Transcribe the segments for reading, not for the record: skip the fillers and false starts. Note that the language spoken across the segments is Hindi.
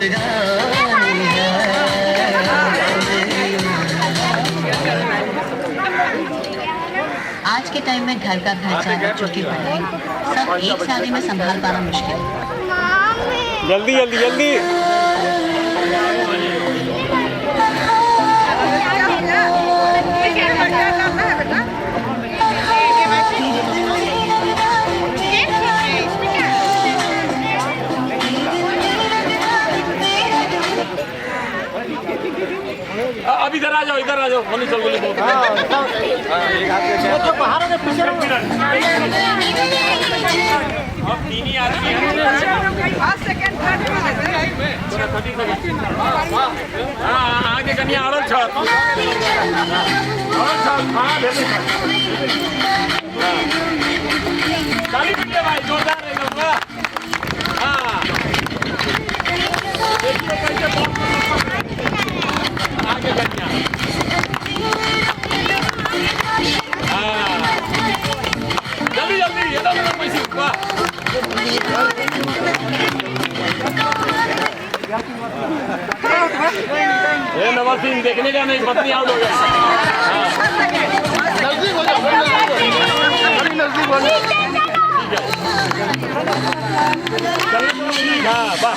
आज के टाइम में घर का खर्चा, बच्चों की पढ़ाई सब एक शादी में संभाल पाना मुश्किल है। जल्दी जल्दी जल्दी। अब इधर आ जाओ मनी चल बोले एक हाथ से बाहर में पीछे अब तीन ही आदमी हैं। सेकंड आगे कन्या और छत हां भेज ताली पीजिए भाई, जोरदार एकदम। हां देखिए कैसे आगे कन्या। जल्दी जल्दी ये तो मेरा पैसे वाह। ये नवा सीन देखने का नहीं, पत्नी आउट हो गया। नजदीक हो जाओ, नजदीक हो जाओ। हाँ वाह।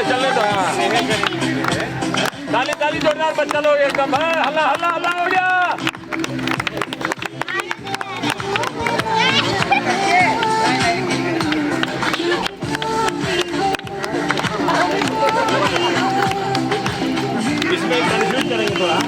चलने दो। ताली ताली जोरदार बच्चा लोग एकदम। हल्ला हल्ला हल्ला हो गया। इसमें कंफ्यूज करेंगे थोड़ा।